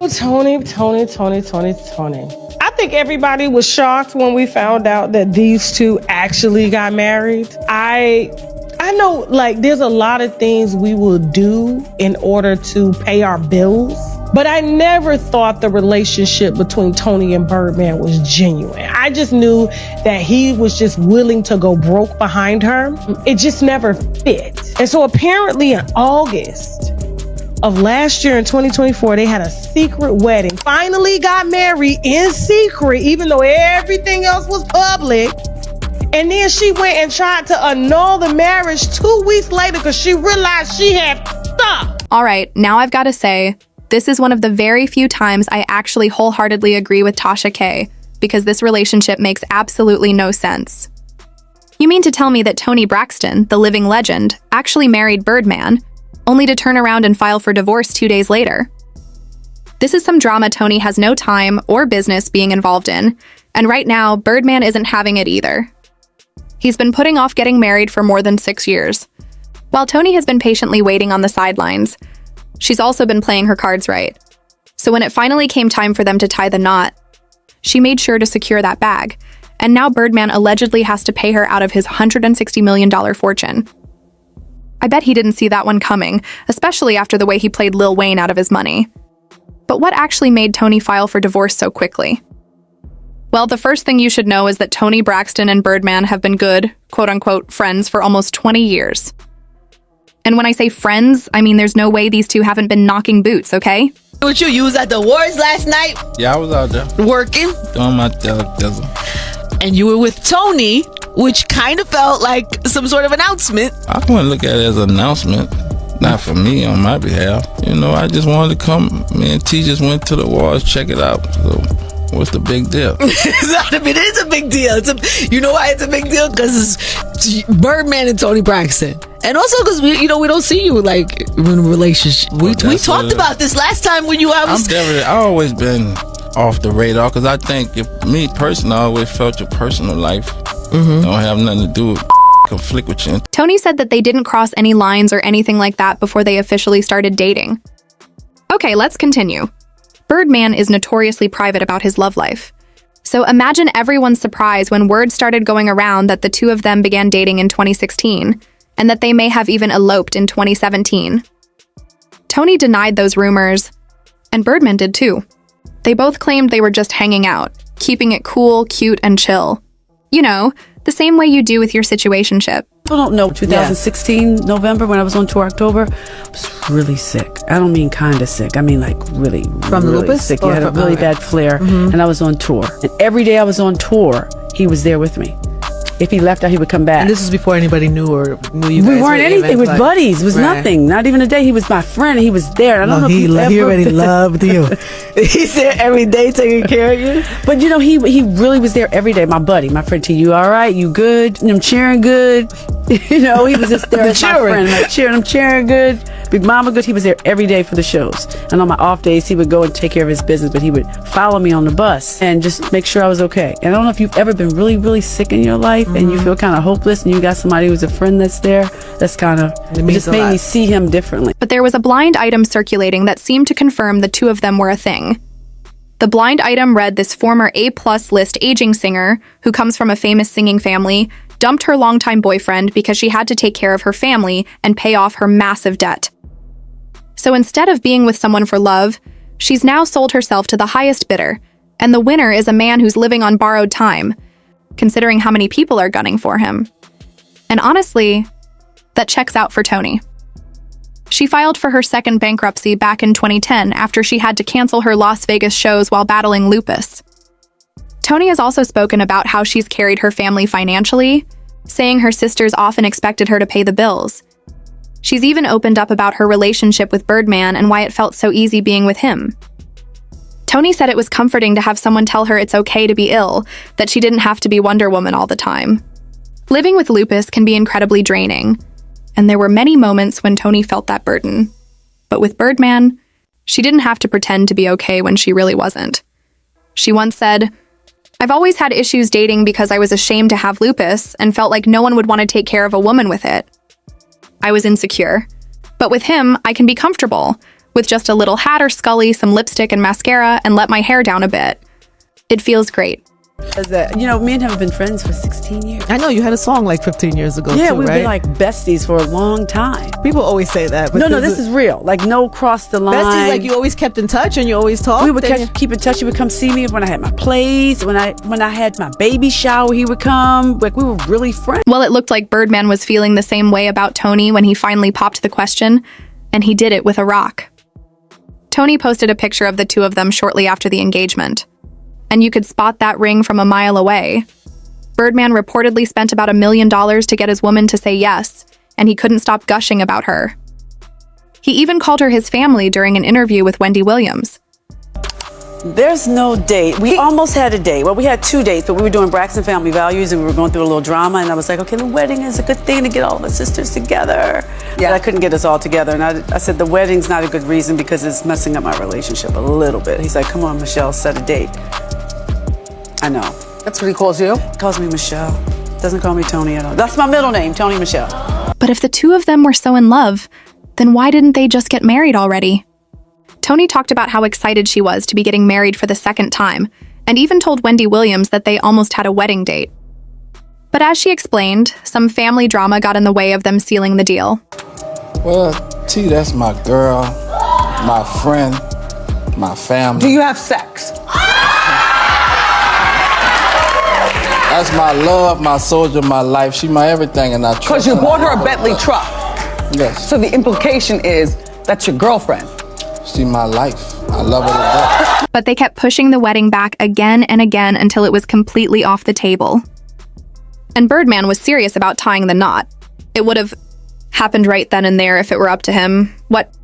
Toni. I think everybody was shocked when we found out that these two actually got married. I know, like, there's a lot of things we will do in order to pay our bills, but I never thought the relationship between Toni and Birdman was genuine. I just knew that he was just willing to go broke behind her. It just never fit. And so apparently in August of last year in 2024, they had a secret wedding. Finally got married in secret, even though everything else was public. And then she went and tried to annul the marriage 2 weeks later because she realized she had stuff. All right, now I've got to say, this is one of the very few times I actually wholeheartedly agree with Tasha K, because this relationship makes absolutely no sense. You mean to tell me that Toni Braxton, the living legend, actually married Birdman, only to turn around and file for divorce 2 days later? This is some drama Toni has no time or business being involved in, and right now, Birdman isn't having it either. He's been putting off getting married for more than 6 years. While Toni has been patiently waiting on the sidelines, she's also been playing her cards right. So when it finally came time for them to tie the knot, she made sure to secure that bag, and now Birdman allegedly has to pay her out of his $160 million fortune. I bet he didn't see that one coming, especially after the way he played Lil Wayne out of his money. But what actually made Toni file for divorce so quickly? Well, the first thing you should know is that Toni Braxton and Birdman have been good, quote-unquote, friends for almost 20 years. And when I say friends, I mean there's no way these two haven't been knocking boots, okay? What you was at the awards last night? Yeah, I was out there working, doing my thizzle. And you were with Toni, which kind of felt like some sort of announcement. I wouldn't look at it as an announcement. Not for me, on my behalf. You know, I just wanted to come. Me and T just went to the awards, check it out. So what's the big deal? It is a big deal. You know why it's a big deal? Because it's Birdman and Toni Braxton. And also because we don't see you like in a relationship. We talked about this last time when you was. I've always been off the radar because I think me personally, I always felt your personal life don't have nothing to do with conflict with you. Toni said that they didn't cross any lines or anything like that before they officially started dating. Okay, let's continue. Birdman is notoriously private about his love life. So imagine everyone's surprise when word started going around that the two of them began dating in 2016, and that they may have even eloped in 2017. Toni denied those rumors, and Birdman did too. They both claimed they were just hanging out, keeping it cool, cute, and chill. You know, the same way you do with your situationship. People don't know, 2016 November when I was on tour, October, I was really sick. I don't mean kind of sick. I mean like really, from really lupus? sick. Yeah, I had a really bad flare, and I was on tour. And every day I was on tour, he was there with me. If he left out, he would come back. And this was before anybody knew you guys. We weren't anything. We were buddies. It was nothing. Not even a day. He was my friend. And he was there. I don't know if he already loved you. He's there every day taking care of you. But you know, he really was there every day. My buddy, my friend T. You all right? You good? I'm cheering good. You know, he was just there as my friend. Like cheering. I'm cheering good. Big Mama good. He was there every day for the shows. And on my off days, he would go and take care of his business. But he would follow me on the bus and just make sure I was okay. And I don't know if you've ever been really, really sick in your life and you feel kind of hopeless and you got somebody who's a friend that's there. That's kind of, it just made me see him differently. But there was a blind item circulating that seemed to confirm the two of them were a thing. The blind item read this former A-plus list aging singer, who comes from a famous singing family, dumped her longtime boyfriend because she had to take care of her family and pay off her massive debt. So instead of being with someone for love, she's now sold herself to the highest bidder, and the winner is a man who's living on borrowed time, considering how many people are gunning for him. And honestly, that checks out for Toni. She filed for her second bankruptcy back in 2010 after she had to cancel her Las Vegas shows while battling lupus. Toni has also spoken about how she's carried her family financially, saying her sisters often expected her to pay the bills. She's even opened up about her relationship with Birdman and why it felt so easy being with him. Toni said it was comforting to have someone tell her it's okay to be ill, that she didn't have to be Wonder Woman all the time. Living with lupus can be incredibly draining, and there were many moments when Toni felt that burden. But with Birdman, she didn't have to pretend to be okay when she really wasn't. She once said, "I've always had issues dating because I was ashamed to have lupus and felt like no one would want to take care of a woman with it. I was insecure. But with him, I can be comfortable, with just a little hat or scully, some lipstick and mascara, and let my hair down a bit. It feels great. You know, me and him have been friends for 16 years. I know you had a song like 15 years ago. Yeah, too, we've right? been like besties for a long time. People always say that. But No, this is real. Like, no cross the line. besties, like you always kept in touch and you always talked. We would keep in touch. He would come see me when I had my plays. When I had my baby shower, he would come. Like, we were really friends. Well, it looked like Birdman was feeling the same way about Toni when he finally popped the question, and he did it with a rock. Toni posted a picture of the two of them shortly after the engagement, and you could spot that ring from a mile away. Birdman reportedly spent about $1 million to get his woman to say yes, and he couldn't stop gushing about her. He even called her his family during an interview with Wendy Williams. There's no date. We almost had a date. Well, we had 2 dates, but we were doing Braxton Family Values, and we were going through a little drama, and I was like, okay, the wedding is a good thing to get all of us sisters together. Yeah. But I couldn't get us all together, and I said, the wedding's not a good reason because it's messing up my relationship a little bit. He's like, come on, Michelle, set a date. I know. That's what he calls you? He calls me Michelle. Doesn't call me Toni at all. That's my middle name, Toni Michelle. But if the two of them were so in love, then why didn't they just get married already? Toni talked about how excited she was to be getting married for the second time, and even told Wendy Williams that they almost had a wedding date. But as she explained, some family drama got in the way of them sealing the deal. Well, T, that's my girl, my friend, my family. Do you have sex? That's my love, my soldier, my life. She my everything, and I trust her. Because you bought her a Bentley truck. Yes. So the implication is that's your girlfriend. She my life. I love her to death. But they kept pushing the wedding back again and again until it was completely off the table. And Birdman was serious about tying the knot. It would have happened right then and there if it were up to him. What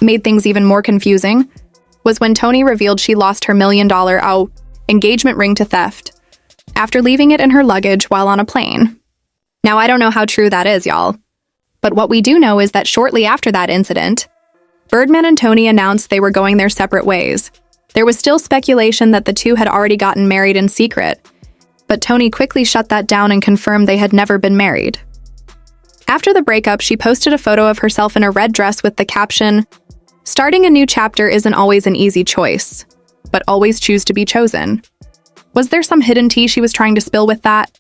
made things even more confusing was when Toni revealed she lost her $1 million engagement ring to theft after leaving it in her luggage while on a plane. Now, I don't know how true that is, y'all. But what we do know is that shortly after that incident, Birdman and Toni announced they were going their separate ways. There was still speculation that the two had already gotten married in secret, but Toni quickly shut that down and confirmed they had never been married. After the breakup, she posted a photo of herself in a red dress with the caption, "Starting a new chapter isn't always an easy choice, but always choose to be chosen." Was there some hidden tea she was trying to spill with that?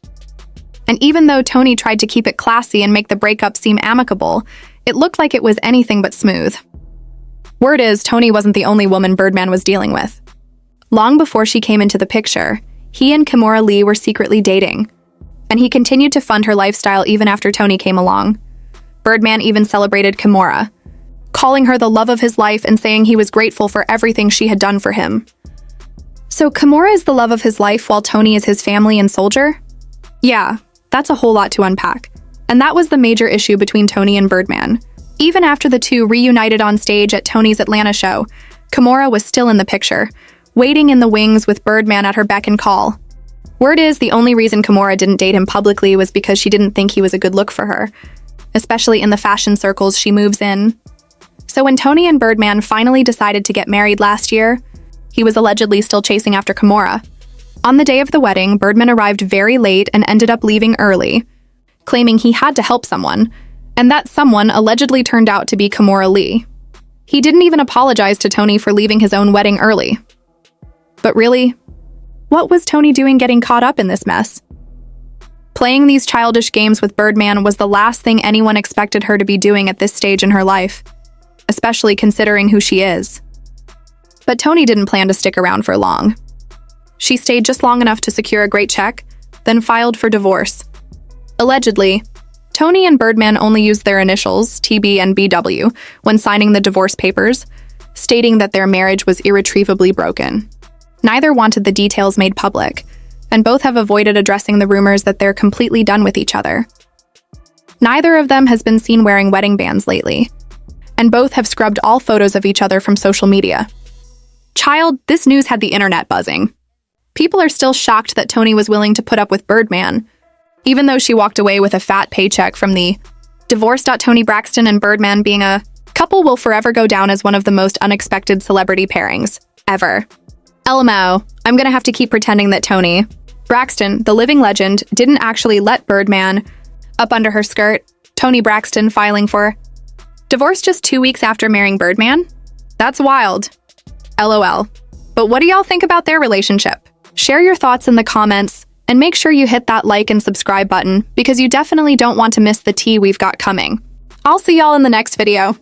And even though Toni tried to keep it classy and make the breakup seem amicable, it looked like it was anything but smooth. Word is, Toni wasn't the only woman Birdman was dealing with. Long before she came into the picture, he and Kimora Lee were secretly dating, and he continued to fund her lifestyle even after Toni came along. Birdman even celebrated Kimora, calling her the love of his life and saying he was grateful for everything she had done for him. So Kimora is the love of his life while Toni is his family and soldier? Yeah, that's a whole lot to unpack. And that was the major issue between Toni and Birdman. Even after the two reunited on stage at Toni's Atlanta show, Kimora was still in the picture, waiting in the wings with Birdman at her beck and call. Word is the only reason Kimora didn't date him publicly was because she didn't think he was a good look for her, especially in the fashion circles she moves in. So when Toni and Birdman finally decided to get married last year, he was allegedly still chasing after Kimora. On the day of the wedding, Birdman arrived very late and ended up leaving early, claiming he had to help someone, and that someone allegedly turned out to be Kimora Lee. He didn't even apologize to Toni for leaving his own wedding early. But really, what was Toni doing getting caught up in this mess? Playing these childish games with Birdman was the last thing anyone expected her to be doing at this stage in her life, especially considering who she is. But Toni didn't plan to stick around for long. She stayed just long enough to secure a great check, then filed for divorce. Allegedly, Toni and Birdman only used their initials, TB and BW, when signing the divorce papers, stating that their marriage was irretrievably broken. Neither wanted the details made public, and both have avoided addressing the rumors that they're completely done with each other. Neither of them has been seen wearing wedding bands lately, and both have scrubbed all photos of each other from social media. Child, this news had the internet buzzing. People are still shocked that Toni was willing to put up with Birdman, even though she walked away with a fat paycheck from the divorce. Toni Braxton and Birdman being a couple will forever go down as one of the most unexpected celebrity pairings ever. LMAO, I'm gonna have to keep pretending that Toni Braxton, the living legend, didn't actually let Birdman up under her skirt. Toni Braxton filing for divorce just 2 weeks after marrying Birdman? That's wild. LOL. But what do y'all think about their relationship? Share your thoughts in the comments, and make sure you hit that like and subscribe button because you definitely don't want to miss the tea we've got coming. I'll see y'all in the next video.